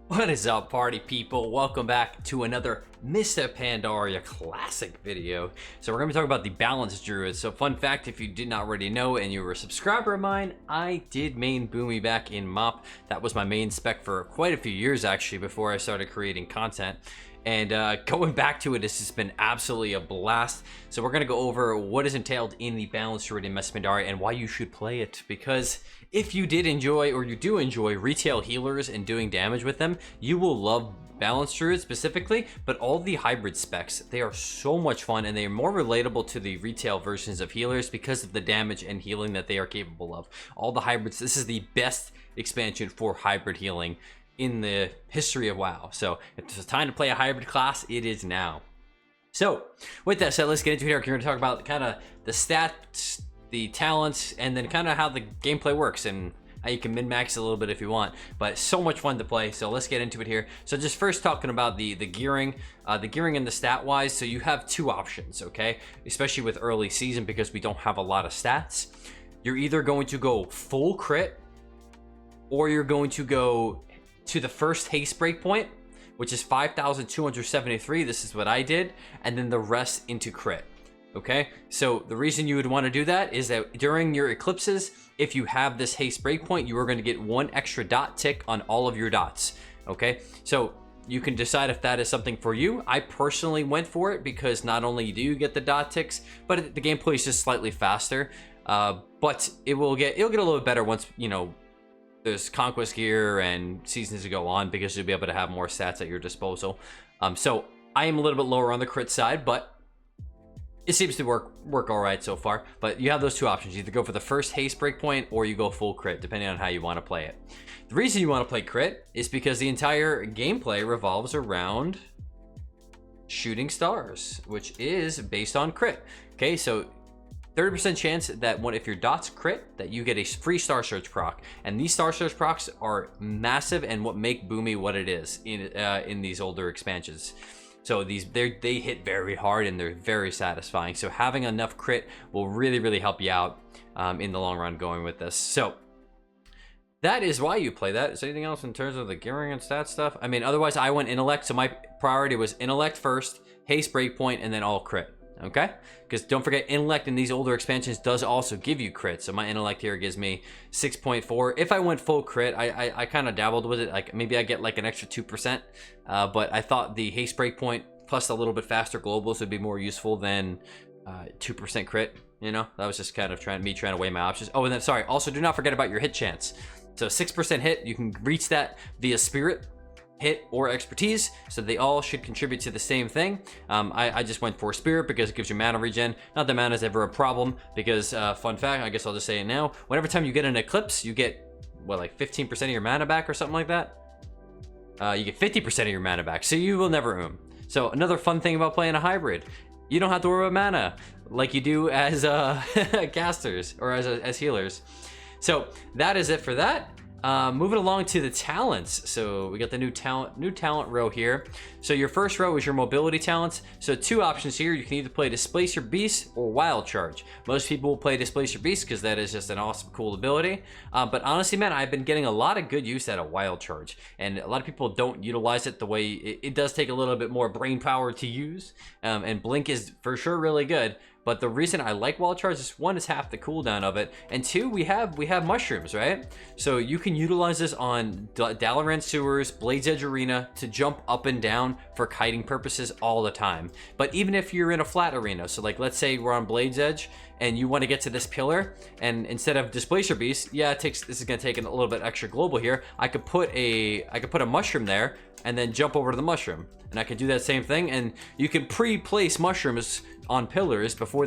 What is up, party people? Welcome back to another Mr. Pandaria classic video. So we're going to be talking about the balanced Druid. So fun fact, if you did not already know and you were a subscriber of mine, I did main Boomy back in MoP. That was my main spec for quite a few years actually before I started creating content. And going back to it, this has been absolutely a blast. So we're going to go over what is entailed in the balanced Druid in Mr. Pandaria and why you should play it. Because if you did enjoy, or you do enjoy, retail healers and doing damage with them, you will love balanced Druid specifically, but all the hybrid specs, they are so much fun and they are more relatable to the retail versions of healers because of the damage and healing that they are capable of. All the hybrids, this is the best expansion for hybrid healing in the history of WoW. So if it's time to play a hybrid class, it is now. So with that said, let's get into it here. We're going to talk about kind of the stats, the talents, and then kind of how the gameplay works and how you can min-max a little bit if you want. But so much fun to play, so let's get into it here. So just first talking about the gearing and the stat wise. So you have two options, okay, especially with early season because we don't have a lot of stats. You're either going to go full crit, or you're going to go to the first haste breakpoint, which is 5,273. This is what I did, and then the rest into crit. Okay, so the reason you would want to do that is that during your eclipses, if you have this haste breakpoint, you are going to get one extra dot tick on all of your dots. Okay, so you can decide if that is something for you. I personally went for it because not only do you get the dot ticks, but the gameplay is just slightly faster. But it'll get a little bit better once, you know, there's conquest gear and seasons to go on, because you'll be able to have more stats at your disposal. So I am a little bit lower on the crit side, but it seems to work all right so far. But you have those two options: you either go for the first haste breakpoint or you go full crit, depending on how you want to play it. The reason you want to play crit is because the entire gameplay revolves around shooting stars, which is based on crit. Okay, so 30% chance that if your dots crit, that you get a free Star Search proc, and these Star Search procs are massive and what make Boomy what it is in these older expansions. So they hit very hard and they're very satisfying. So having enough crit will really help you out in the long run going with this. So that is why you play that. Is there anything else in terms of the gearing and stat stuff? I mean, otherwise I went intellect, so my priority was intellect first, haste breakpoint, and then all crit. Okay, because don't forget, intellect in these older expansions does also give you crit. So my intellect here gives me 6.4. If I went full crit, I kind of dabbled with it, like maybe I get like an extra 2%, but I thought the haste breakpoint plus a little bit faster globals would be more useful than 2% crit. You know, that was just kind of trying to weigh my options. Oh, and then sorry, also do not forget about your hit chance. So 6% hit, you can reach that via spirit, hit, or expertise, so they all should contribute to the same thing. I just went for spirit because it gives you mana regen. Not that mana is ever a problem, because fun fact, I guess I'll just say it now, whenever time you get an eclipse, you get what, like 15% of your mana back or something like that. You get 50% of your mana back, so you will never So another fun thing about playing a hybrid, you don't have to worry about mana like you do as casters or as healers. So that is it for that. Moving along to the talents. So we got the new talent row here. So your first row is your mobility talents. So two options here: you can either play Displace Your Beast or Wild Charge. Most people will play Displace Your Beast because that is just an awesome, cool ability. But honestly, man, I've been getting a lot of good use out of Wild Charge, and a lot of people don't utilize it the way it does. Take a little bit more brain power to use, and Blink is for sure really good. But the reason I like Wild Charge is, one, is half the cooldown of it, and two, we have mushrooms, right? So you can utilize this on Dalaran Sewers, Blade's Edge Arena to jump up and down for kiting purposes all the time. But even if you're in a flat arena, so like let's say we're on Blade's Edge and you want to get to this pillar, and instead of Displace Your Beast, yeah, this is going to take a little bit extra global here. I could put a mushroom there and then jump over to the mushroom, and I can do that same thing. And you can pre-place mushrooms on pillars before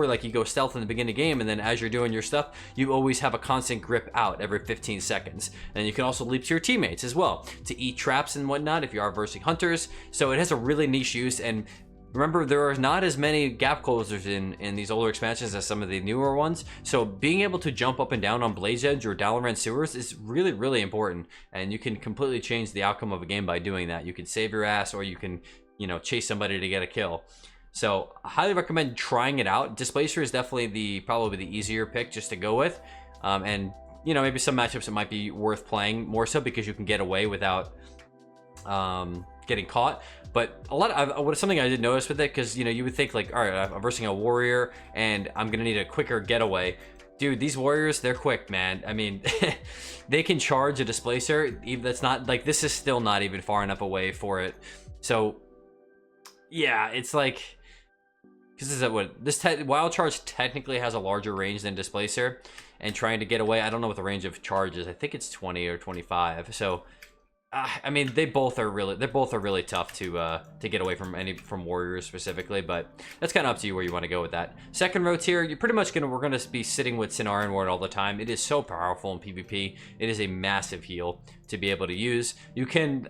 like you go stealth in the beginning of the game, and then as you're doing your stuff, you always have a constant grip out every 15 seconds. And you can also leap to your teammates as well to eat traps and whatnot if you are versing hunters. So it has a really niche use. And remember, there are not as many gap closers in these older expansions as some of the newer ones. So being able to jump up and down on Blaze Edge or Dalaran Sewers is really important. And you can completely change the outcome of a game by doing that. You can save your ass, or you can, you know, chase somebody to get a kill. So I highly recommend trying it out. Displacer is definitely probably the easier pick just to go with. And you know, maybe some matchups it might be worth playing more so because you can get away without getting caught. But something I did notice with it, because you would think like, all right, I'm versing a warrior and I'm gonna need a quicker getaway. Dude, these warriors, they're quick, man. I mean, they can charge a displacer. Even that's not like, this is still not even far enough away for it. So yeah, it's like, because wild charge technically has a larger range than displacer, and trying to get away, I don't know what the range of charge is. I think it's 20 or 25. So I mean, they're both really tough to get away from warriors specifically, but that's kind of up to you where you want to go with that. Second row tier, we're gonna be sitting with Cinnarian Ward all the time. It is so powerful in PvP. It is a massive heal to be able to use. You can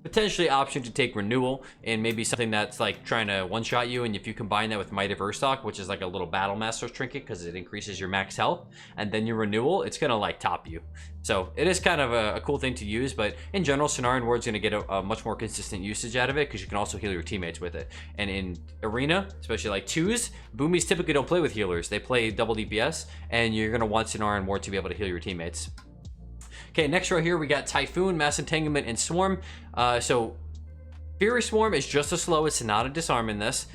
potentially option to take renewal and maybe something that's like trying to one-shot you, and if you combine that with Might of Urstock, which is like a little battle master's trinket because it increases your max health, and then your renewal, it's gonna like top you. So it is kind of a cool thing to use, but in general, Cinnarian Ward's gonna get a much more consistent usage out of it because you can also heal your teammates with it. And in arena, especially like 2s, Boomies typically don't play with healers. They play double DPS, and you're gonna want Cinnarian Ward to be able to heal your teammates. Okay, next row here, we got Typhoon, Mass Entanglement, and Swarm. So Fury Swarm is just as slow. It's not a disarm in this.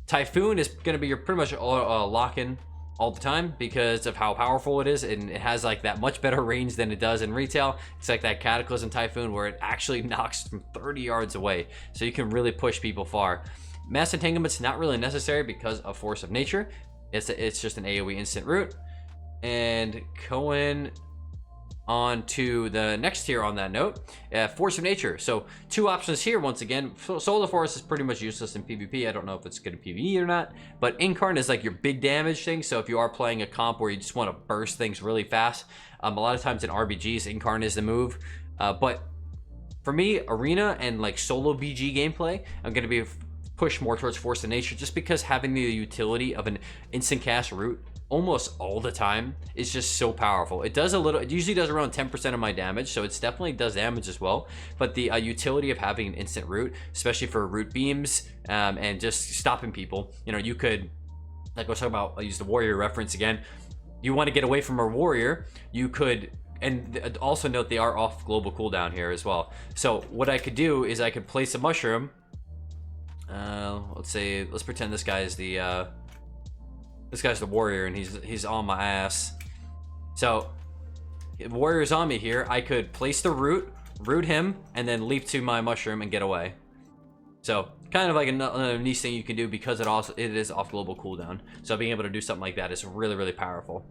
Typhoon is going to be your pretty much lock-in all the time because of how powerful it is, and it has like that much better range than it does in retail. It's like that Cataclysm Typhoon where it actually knocks from 30 yards away, so you can really push people far. Mass Entanglement's not really necessary because of Force of Nature. It's just an AoE instant root. And going on to the next tier on that note, Force of Nature. So two options here. Once again, Solar Force is pretty much useless in PvP. I don't know if it's good in PvE or not, but Incarn is like your big damage thing. So if you are playing a comp where you just want to burst things really fast, a lot of times in RBGs, Incarn is the move. But for me, arena and like solo BG gameplay, I'm going to be pushed more towards Force of Nature, just because having the utility of an instant cast root almost all the time is just so powerful. It usually does around 10% of my damage, so it definitely does damage as well. But the utility of having an instant root, especially for root beams and just stopping people, you could, like I was talking about, I'll use the warrior reference again. You want to get away from a warrior, you could, and also note they are off global cooldown here as well. So what I could do is I could place a mushroom. Let's pretend this guy is the warrior, and he's on my ass. So if the warrior's on me here, I could place the root him, and then leap to my mushroom and get away. So kind of like another niche thing you can do, because it is off global cooldown. So being able to do something like that is really, really powerful.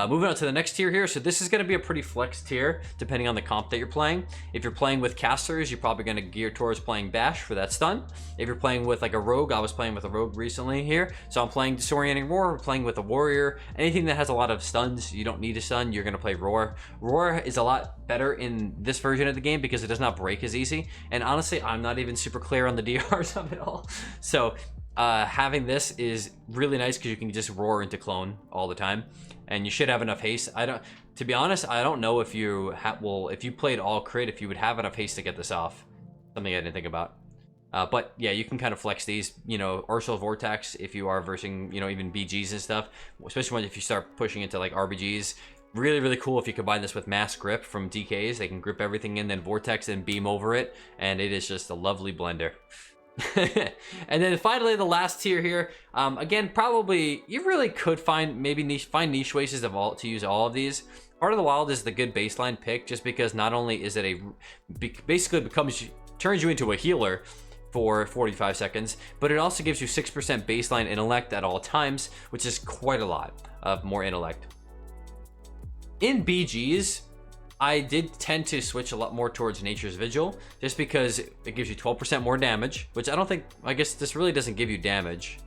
Moving on to the next tier here. So this is going to be a pretty flex tier depending on the comp that you're playing. If you're playing with casters, you're probably going to gear towards playing Bash for that stun. If you're playing with like a rogue, I was playing with a rogue recently here, so I'm playing Disorienting Roar. We're playing with a warrior. Anything that has a lot of stuns, you don't need a stun, you're going to play Roar. Roar is a lot better in this version of the game because it does not break as easy. And honestly, I'm not even super clear on the DRs of it all. So having this is really nice because you can just roar into clone all the time, and you should have enough haste. To be honest, I don't know if you if you played all crit, if you would have enough haste to get this off. Something I didn't think about. But yeah, you can kind of flex these, Ursula Vortex if you are versing, even BGs and stuff, especially if you start pushing into like RBGs. Really, really cool if you combine this with Mass Grip from DKs. They can grip everything in, then Vortex and beam over it, and it is just a lovely blender. And then finally, the last tier here, again, probably you really could find niche ways to use all of these. Heart of the Wild is the good baseline pick, just because not only is it basically turns you into a healer for 45 seconds, but it also gives you 6% baseline intellect at all times, which is quite a lot of more intellect. In BGs, I did tend to switch a lot more towards Nature's Vigil, just because it gives you 12% more damage, which I guess this really doesn't give you damage.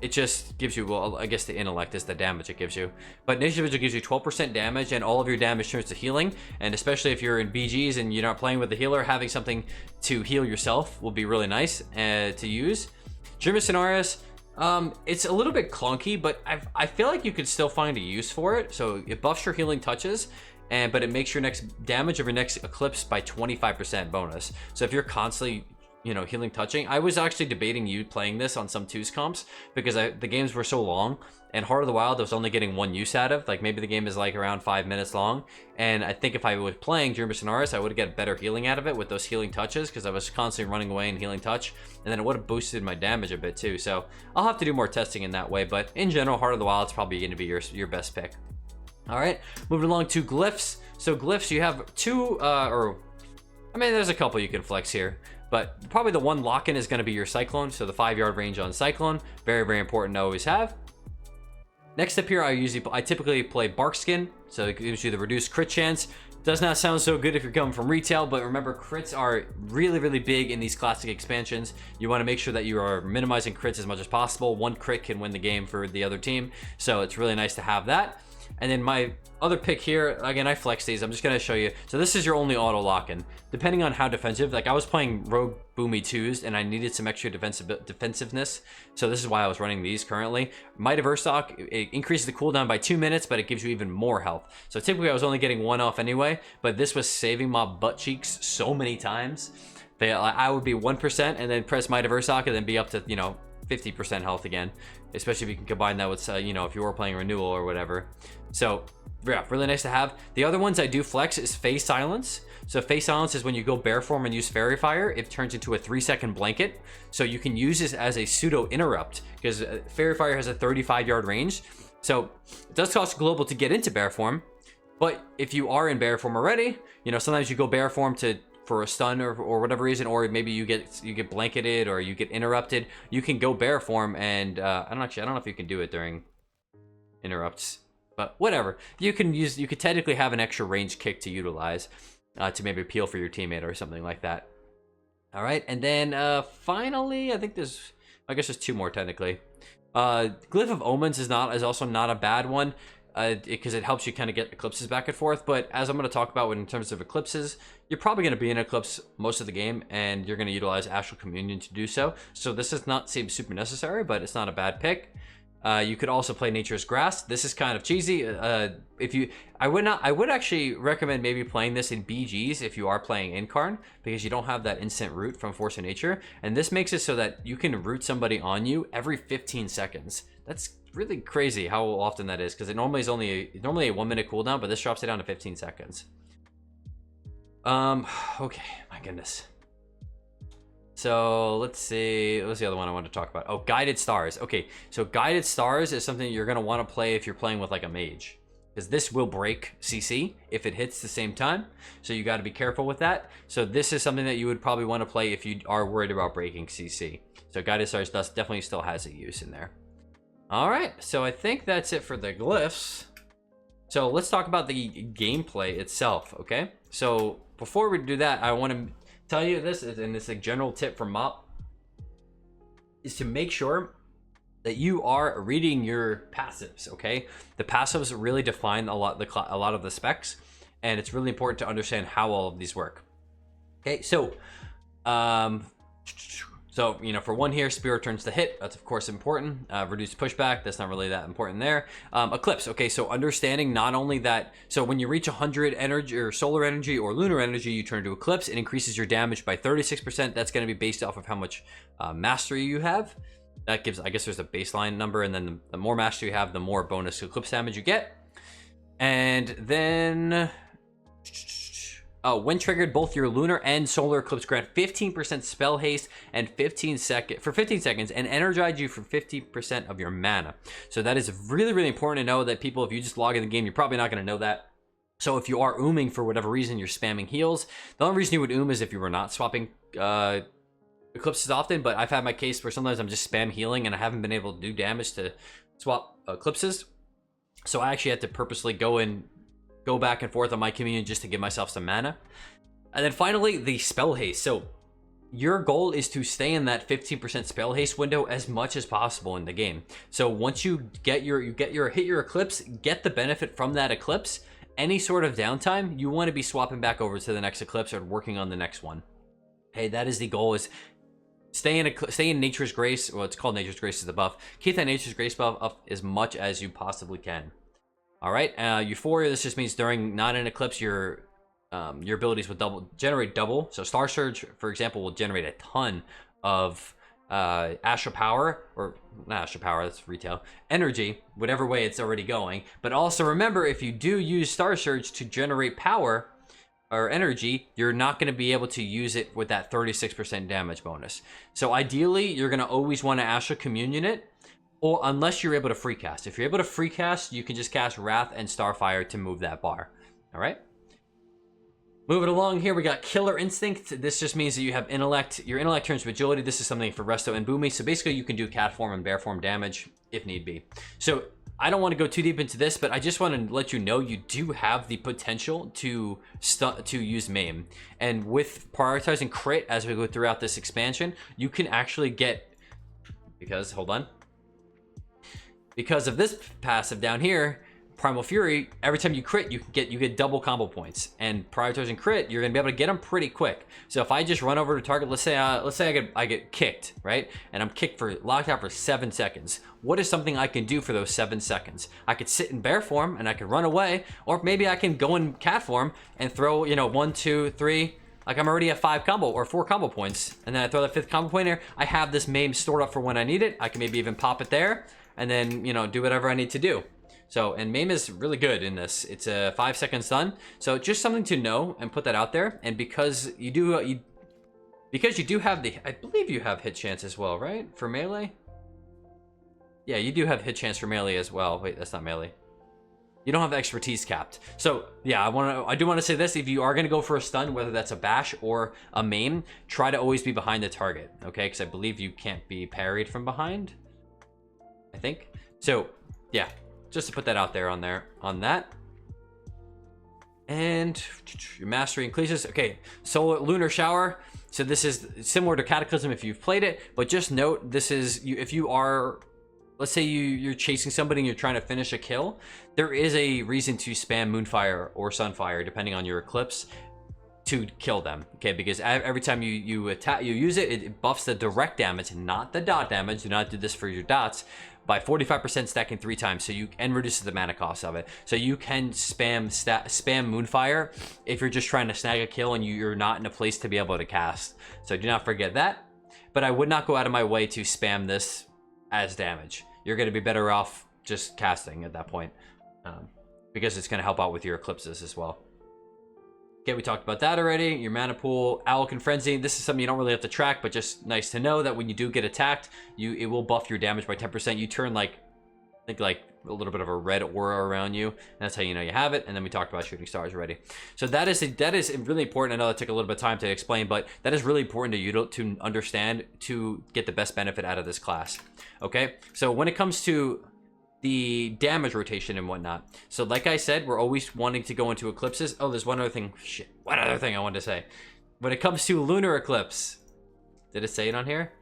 It just gives you, well, I guess the intellect is the damage it gives you. But Nature's Vigil gives you 12% damage, and all of your damage turns to healing. And especially if you're in BGs and you're not playing with the healer, having something to heal yourself will be really nice to use. Dreamer Cenarius, it's a little bit clunky, but I feel like you could still find a use for it. So it buffs your healing touches, but it makes your next damage of your next eclipse by 25% bonus. So if you're constantly you know, healing touching. I was actually debating you playing this on some twos comps because the games were so long, and Heart of the Wild I was only getting one use out of. Like maybe the game is like around 5 minutes long, and I think if I was playing Dream of Sonaris, I would get better healing out of it with those healing touches because I was constantly running away and healing touch, and then it would have boosted my damage a bit too. So I'll have to do more testing in that way, but in general, Heart of the Wild is probably going to be your best pick. All right, moving along to Glyphs. So Glyphs, you have two, there's a couple you can flex here, but probably the one lock-in is going to be your Cyclone. So the 5-yard range on Cyclone, very, very important to always have. Next up here, I typically play Barkskin, so it gives you the reduced crit chance. Does not sound so good if you're coming from retail, but remember, crits are really, really big in these classic expansions. You want to make sure that you are minimizing crits as much as possible. One crit can win the game for the other team, so it's really nice to have that. And then my other pick here, again, I flex these. I'm just going to show you. So this is your only auto lock-in. Depending on how defensive, like I was playing Rogue Boomy 2s and I needed some extra defensiveness. So this is why I was running these currently. Might of Urstock, it increases the cooldown by 2 minutes, but it gives you even more health. So typically I was only getting one off anyway, but this was saving my butt cheeks so many times. I would be 1% and then press Might of Urstock and then be up to, 50% health again, especially if you can combine that with, if you were playing Renewal or whatever. So yeah, really nice to have. The other ones I do flex is Phase Silence. So Phase Silence is when you go bear form and use Fairy Fire, it turns into a 3-second blanket. So you can use this as a pseudo interrupt because Fairy Fire has a 35-yard range. So it does cost global to get into bear form, but if you are in bear form already, sometimes you go bear form for a stun or whatever reason, or maybe you get blanketed or you get interrupted, you can go bear form and I don't know if you can do it during interrupts, but whatever. You could technically have an extra range kick to utilize to maybe peel for your teammate or something like that. All right, and then finally, I guess there's two more technically. Glyph of Omens is also not a bad one. Because it helps you kind of get eclipses back and forth, but as I'm going to talk about in terms of eclipses, you're probably going to be in eclipse most of the game and you're going to utilize Astral Communion to do so. So this does not seem super necessary, but it's not a bad pick. You could also play Nature's Grass. This is kind of cheesy. I would actually recommend maybe playing this in BGs if you are playing Incarn, because you don't have that instant root from Force of Nature, and this makes it so that you can root somebody on you every 15 seconds. That's really crazy how often that is, because it normally is normally a 1 minute cooldown, but this drops it down to 15 seconds. Okay, my goodness. So let's see, what's the other one I want to talk about? Oh, Guided Stars. Okay, so Guided Stars is something you're going to want to play if you're playing with like a mage, because this will break CC if it hits the same time, so you got to be careful with that. So this is something that you would probably want to play if you are worried about breaking CC. So Guided Stars definitely still has a use in there. All right, so I think that's it for the glyphs. So let's talk about the gameplay itself, okay? So before we do that, I want to tell you this, and it's a general tip from MoP, is to make sure that you are reading your passives, okay? The passives really define a lot of the specs, and it's really important to understand how all of these work. Okay, so for one here, Spear turns to hit. That's of course important. Reduced pushback. That's not really that important there. Eclipse. Okay, so understanding not only that. So when you reach 100 energy or solar energy or lunar energy, you turn to Eclipse. It increases your damage by 36%. That's going to be based off of how much mastery you have. That gives, I guess, there's a baseline number, and then the more mastery you have, the more bonus Eclipse damage you get. And then, when triggered, both your lunar and solar eclipse grant 15% spell haste and 15 seconds and energize you for 50% of your mana. So that is really, really important to know that people, if you just log in the game, you're probably not going to know that. So if you are ooming for whatever reason, you're spamming heals. The only reason you would oom is if you were not swapping eclipses often, but I've had my case where sometimes I'm just spam healing and I haven't been able to do damage to swap eclipses. So I actually had to purposely go back and forth on my communion just to give myself some mana. And then finally, the spell haste. So your goal is to stay in that 15% spell haste window as much as possible in the game. So once you hit your eclipse, get the benefit from that eclipse. Any sort of downtime, you want to be swapping back over to the next eclipse or working on the next one. Okay, that is the goal, is stay in Nature's Grace. Well, it's called Nature's Grace is the buff. Keep that Nature's Grace buff up as much as you possibly can. All right, Euphoria, this just means during not an eclipse, you're your abilities will generate double. So Star Surge, for example, will generate a ton of Astral Power, or not Astral Power, that's retail, energy, whatever way it's already going. But also remember, if you do use Star Surge to generate power or energy, you're not going to be able to use it with that 36% damage bonus. So ideally, you're going to always want to Astral Communion it, or unless you're able to free cast. If you're able to free cast, you can just cast Wrath and Starfire to move that bar. All right? Moving along here, we got Killer Instinct. This just means that you have Intellect. Your Intellect turns to Agility. This is something for Resto and Boomy. So basically, you can do Cat form and Bear form damage if need be. So I don't want to go too deep into this, but I just want to let you know you do have the potential to use Maim. And with prioritizing crit as we go throughout this expansion, you can actually get, because of this passive down here, Primal Fury, every time you crit, you get double combo points. And prioritizing crit, you're gonna be able to get them pretty quick. So if I just run over to target, let's say I get kicked, right? And I'm locked out for 7 seconds. What is something I can do for those 7 seconds? I could sit in bear form and I could run away, or maybe I can go in cat form and throw, 1, 2, 3. Like I'm already at 5 combo or 4 combo points, and then I throw that 5th combo point here. I have this Maim stored up for when I need it. I can maybe even pop it there, and then do whatever I need to do. So, and Maim is really good in this. It's a 5-second stun. So just something to know and put that out there. And because you do have I believe you have hit chance as well, right? For melee? Yeah, you do have hit chance for melee as well. Wait, that's not melee. You don't have expertise capped. So yeah, I do want to say this. If you are going to go for a stun, whether that's a bash or a Maim, try to always be behind the target. Okay, because I believe you can't be parried from behind, I think. So yeah, just to put that out there on that. And your mastery increases. Okay, Solar Lunar Shower. So this is similar to Cataclysm if you've played it, but just note this is if you are, let's say you're chasing somebody and you're trying to finish a kill, there is a reason to spam Moonfire or Sunfire depending on your Eclipse to kill them. Okay, because every time you use it, it buffs the direct damage, not the dot damage. Do not do this for your dots. By 45% stacking 3 times, and reduces the mana cost of it. So you can spam Moonfire if you're just trying to snag a kill and you're not in a place to be able to cast. So do not forget that. But I would not go out of my way to spam this as damage. You're going to be better off just casting at that point, because it's going to help out with your eclipses as well. Okay, we talked about that already. Your mana pool, Owlkin Frenzy. This is something you don't really have to track, but just nice to know that when you do get attacked, it will buff your damage by 10%. You turn like a little bit of a red aura around you, and that's how you know you have it. And then we talked about shooting stars already. So that is really important. I know that took a little bit of time to explain, but that is really important to understand to get the best benefit out of this class. Okay, so when it comes to the damage rotation and whatnot, so like I said, we're always wanting to go into eclipses. Oh, there's one other thing I wanted to say. When it comes to lunar eclipse, did it say it on here?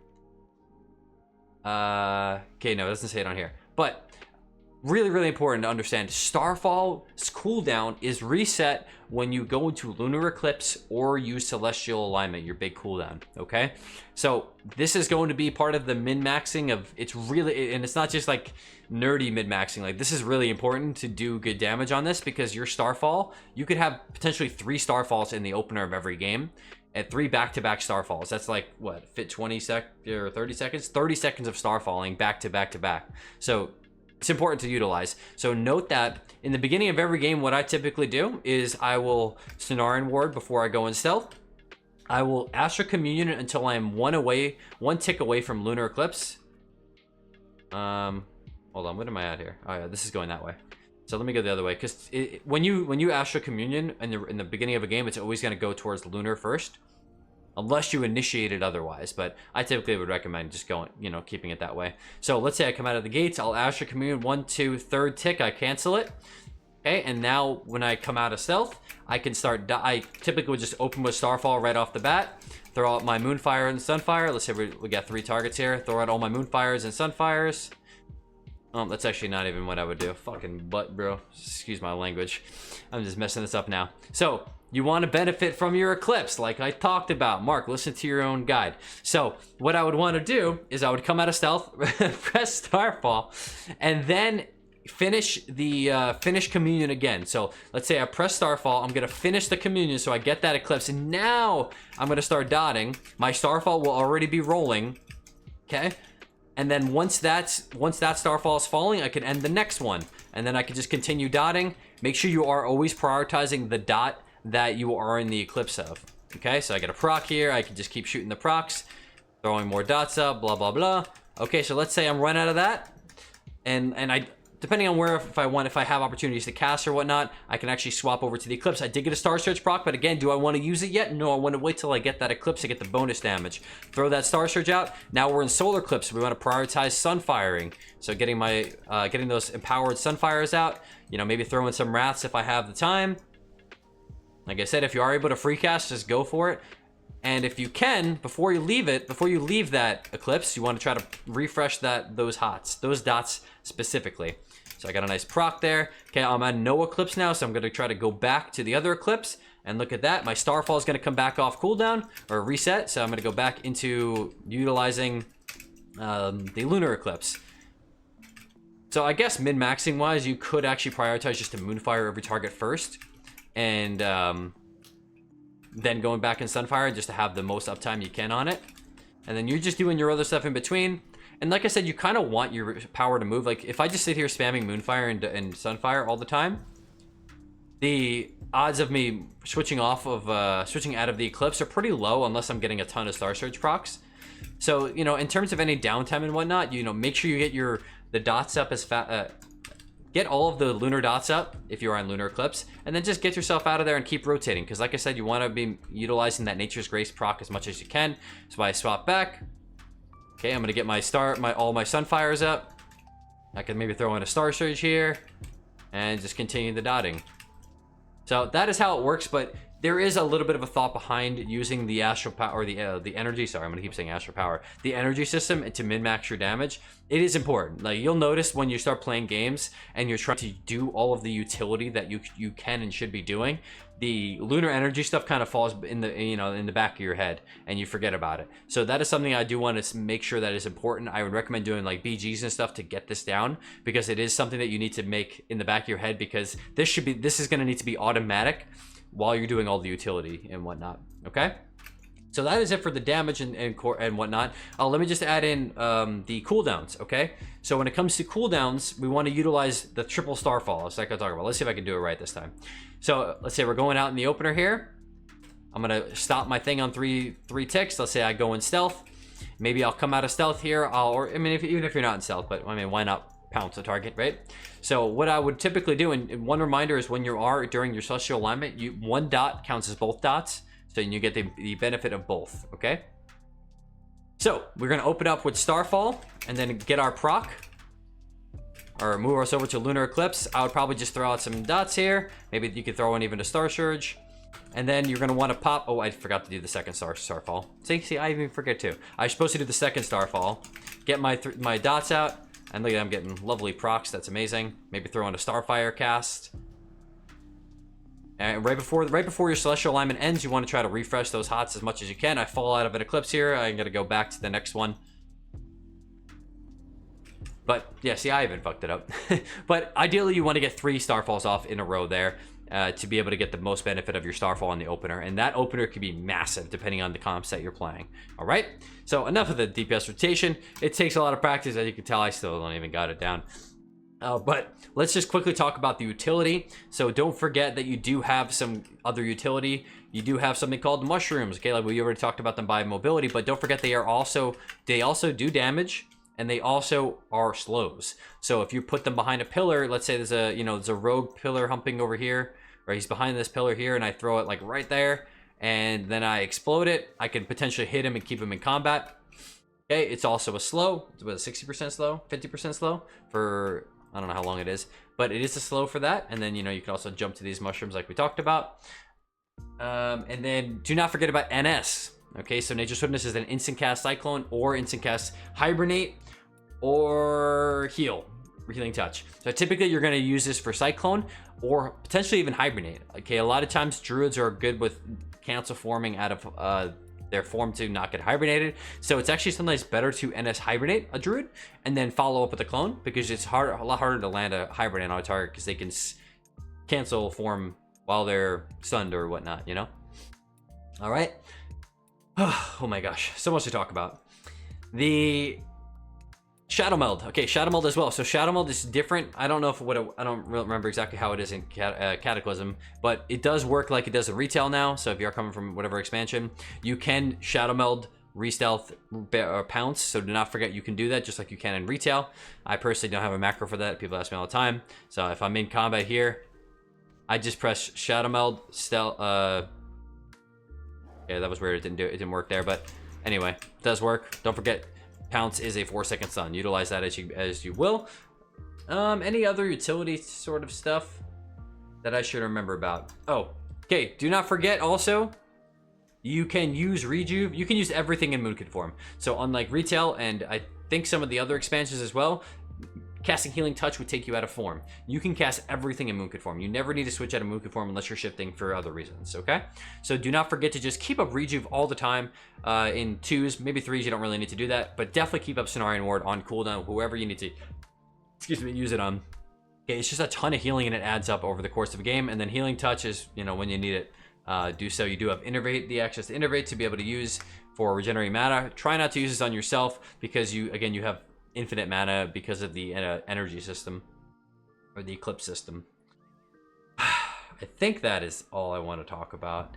Okay, no, it doesn't say it on here, but really important to understand, Starfall's cooldown is reset when you go into lunar eclipse or use celestial alignment, your big cooldown. Okay, so this is going to be part of the min-maxing of, it's not just like nerdy mid-maxing. Like, this is really important to do good damage on this, because your Starfall, you could have potentially 3 Starfalls in the opener of every game, and 3 back-to-back Starfalls. That's like, what, fit 20 or 30 seconds? 30 seconds of Starfalling back-to-back-to-back. So it's important to utilize. So note that in the beginning of every game, what I typically do is I will Sonaran Ward before I go in stealth. I will Astral Communion until I am one tick away from Lunar Eclipse. Hold on, what am I at here? Oh yeah, this is going that way. So let me go the other way, because when you Astral Communion in the beginning of a game, it's always going to go towards Lunar first, unless you initiate it otherwise. But I typically would recommend just going, keeping it that way. So let's say I come out of the gates, I'll Astral Communion 1, 2, 3rd tick, I cancel it. Okay, and now when I come out of stealth, I can start. I typically would just open with Starfall right off the bat, throw out my Moonfire and Sunfire. Let's say we got 3 targets here. Throw out all my Moonfires and Sunfires. That's actually not even what I would do. Fucking butt, bro. Excuse my language. I'm just messing this up now. So you want to benefit from your Eclipse, like I talked about. Mark, listen to your own guide. So what I would want to do is I would come out of stealth, press Starfall, and then finish the finish communion again. So let's say I press Starfall, I'm gonna finish the communion so I get that eclipse, and now I'm gonna start dotting. My Starfall will already be rolling, okay? And then once that Starfall is falling, I can end the next one, and then I can just continue dotting. Make sure you are always prioritizing the dot that you are in the eclipse of. Okay, so I get a proc here, I can just keep shooting the procs, throwing more dots up, blah blah blah. Okay, so let's say I'm run out of that, and I, depending on where, if I have opportunities to cast or whatnot, I can actually swap over to the eclipse. I did get a Star Surge proc, but again, do I want to use it yet? No, I want to wait till I get that eclipse to get the bonus damage. Throw that Star Surge out. Now we're in solar eclipse. We want to prioritize sun firing. So getting my getting those empowered sunfires out. You know, maybe throw in some wraths if I have the time. Like I said, if you are able to free cast, just go for it. And if you can, before you leave that eclipse, you want to try to refresh those dots specifically. So I got a nice proc there. Okay, I'm at no eclipse now, so I'm going to try to go back to the other eclipse. And look at that, my Starfall is going to come back off cooldown, or reset. So I'm going to go back into utilizing the lunar eclipse. So I guess min-maxing wise, you could actually prioritize just to Moonfire every target first. And then going back in Sunfire just to have the most uptime you can on it. And then you're just doing your other stuff in between. And like I said, you kind of want your power to move. Like if I just sit here spamming Moonfire and Sunfire all the time, the odds of me switching out of the Eclipse are pretty low unless I'm getting a ton of Star Surge procs. So, you know, in terms of any downtime and whatnot, you know, make sure you get the dots up as fast. Get all of the lunar dots up if you're on lunar eclipse, and then just get yourself out of there and keep rotating, because like I said, you want to be utilizing that Nature's Grace proc as much as you can. So I swap back. Okay, I'm gonna get all my Sunfires up. I can maybe throw in a Star Surge here and just continue the dotting. So that is how it works, but there is a little bit of a thought behind using the astral power, or the energy. Sorry, I'm gonna keep saying astral power. The energy system to min-max your damage. It is important. Like you'll notice when you start playing games and you're trying to do all of the utility that you can and should be doing, the lunar energy stuff kind of falls in the back of your head and you forget about it. So that is something I do want to make sure that is important. I would recommend doing like BGs and stuff to get this down, because it is something that you need to make in the back of your head, because this is going to need to be automatic while you're doing all the utility and whatnot. Okay, so that is it for the damage and whatnot. Let me just add in the cooldowns. Okay, so when it comes to cooldowns, we want to utilize the triple Starfall, as I can talk about. Let's see if I can do it right this time. So let's say we're going out in the opener here. I'm gonna stop my thing on three ticks. Let's say I go in stealth. Maybe I'll come out of stealth here. Even if you're not in stealth, but I mean, why not pounce the target, right? So what I would typically do, and one reminder is when you are during your celestial alignment, one dot counts as both dots, so you get the benefit of both. Okay, so we're gonna open up with Starfall and then get our proc, or move us over to lunar eclipse. I would probably just throw out some dots here. Maybe you could throw in even a Star Surge, and then you're gonna want to pop. Oh, I forgot to do the second Starfall. See, I even forget too. I was supposed to do the second Starfall. Get my dots out. And look at that, I'm getting lovely procs. That's amazing. Maybe throw in a Starfire cast. And right before your celestial alignment ends, you want to try to refresh those hots as much as you can. I fall out of an eclipse here. I'm gonna go back to the next one. But yeah, see, I even fucked it up. But ideally, you want to get 3 Starfalls off in a row there to be able to get the most benefit of your Starfall on the opener. And that opener could be massive depending on the comp set you're playing. All right, so enough of the DPS rotation. It takes a lot of practice. As you can tell, I still don't even got it down. But let's just quickly talk about the utility. So don't forget that you do have some other utility. You do have something called mushrooms. Okay, like we already talked about them by mobility, but don't forget they also do damage. And they also are slows. So if you put them behind a pillar, let's say there's a rogue pillar humping over here, or he's behind this pillar here, and I throw it like right there, and then I explode it, I can potentially hit him and keep him in combat. Okay, it's also a slow. It's about 60% slow, 50% slow for, I don't know how long it is, but it is a slow for that. And then, you can also jump to these mushrooms like we talked about. And then do not forget about NS. Okay, so Nature's Witness is an instant cast Cyclone or instant cast Hibernate or Healing Touch. So typically you're going to use this for Cyclone or potentially even Hibernate. Okay, a lot of times Druids are good with cancel forming out of their form to not get hibernated. So it's actually sometimes better to NS hibernate a druid and then follow up with a clone, because it's a lot harder to land a hibernate on a target because they can cancel form while they're stunned or whatnot, you know? All right. Oh my gosh, so much to talk about. The Shadow Meld. Okay, Shadow Meld as well. So Shadow Meld is different. I don't know if I don't really remember exactly how it is in Cataclysm, but it does work like it does in retail now. So if you're coming from whatever expansion, you can Shadow Meld, re-stealth, pounce. So do not forget you can do that just like you can in retail. I personally don't have a macro for that. People ask me all the time. So if I'm in combat here, I just press Shadow Meld, stealth. Yeah, that was weird. It didn't work there, but anyway, it does work. Don't forget, pounce is a 4-second stun. Utilize that as you will. Any other utility sort of stuff that I should remember about? Oh, okay. Do not forget also, you can use rejuve. You can use everything in Moonkid form. So unlike retail and I think some of the other expansions as well, casting Healing Touch would take you out of form. You can cast everything in Moonkid form. You never need to switch out of Moonkid form unless you're shifting for other reasons, okay? So do not forget to just keep up Rejuve all the time. In 2s, maybe 3s, you don't really need to do that, but definitely keep up Cenarian Ward on cooldown, whoever you need to, use it on. Okay, it's just a ton of healing and it adds up over the course of a game, and then Healing Touch is, when you need it, do so. You do have Innervate, the access to Innervate to be able to use for regenerating mana. Try not to use this on yourself because you have infinite mana because of the energy system or the eclipse system. I think that is all I want to talk about.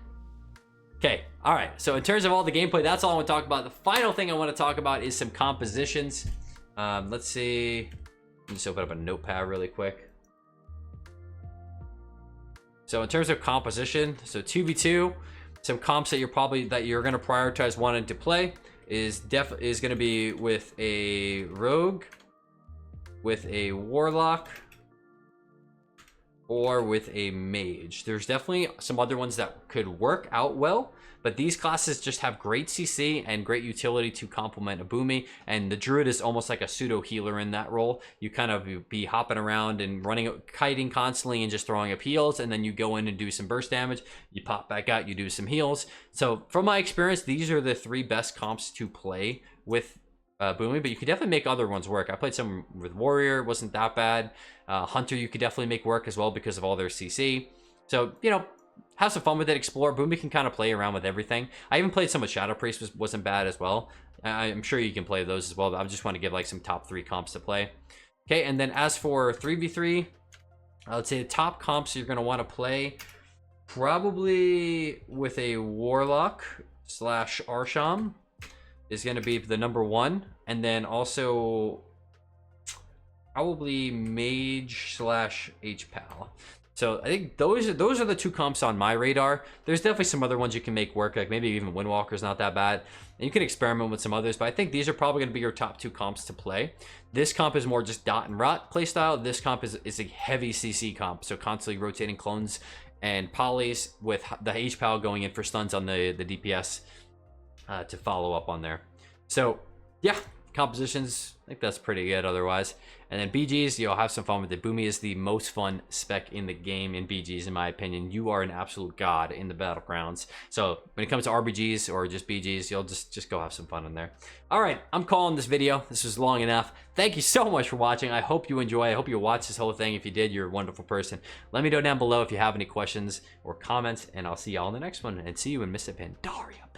Okay, all right, so in terms of all the gameplay, that's all I want to talk about. The final thing I want to talk about is some compositions. Let's see. Let me just open up a notepad really quick. So in terms of composition, so 2v2, some comps that you're going to prioritize wanting to play is going to be with a rogue, with a warlock, or with a mage. There's definitely some other ones that could work out well, but these classes just have great CC and great utility to complement a Boomy, and the Druid is almost like a pseudo healer in that role. You kind of be hopping around and kiting constantly and just throwing up heals, and then you go in and do some burst damage, you pop back out, you do some heals. So from my experience, these are the 3 best comps to play with Boomy, but you could definitely make other ones work. I played some with Warrior, wasn't that bad. Hunter you could definitely make work as well because of all their CC. So, have some fun with it, explore. Boomy can kind of play around with everything. I even played some with Shadow Priest, wasn't bad as well. I'm sure you can play those as well, but I just want to give like some top 3 comps to play. Okay, and then as for 3v3, I would say the top comps you're going to want to play probably with a Warlock / Arsham is going to be the number 1, and then also probably Mage / HPAL. So I think those are the 2 comps on my radar. There's definitely some other ones you can make work, like maybe even Windwalker's not that bad. And you can experiment with some others, but I think these are probably going to be your top 2 comps to play. This comp is more just dot and rot playstyle. This comp is a heavy CC comp, so constantly rotating clones and polys with the HPAL going in for stuns on the DPS to follow up on there. So yeah, compositions, I think that's pretty good otherwise. And then BGs, you'll have some fun with it. Boomy is the most fun spec in the game in BGs, in my opinion. You are an absolute god in the battlegrounds. So when it comes to RBGs or just BGs, you'll just go have some fun in there. All right, I'm calling this video. This was long enough. Thank you so much for watching. I hope you enjoy. I hope you watch this whole thing. If you did, you're a wonderful person. Let me know down below if you have any questions or comments, and I'll see y'all in the next one. And see you in Mr. Pandaria.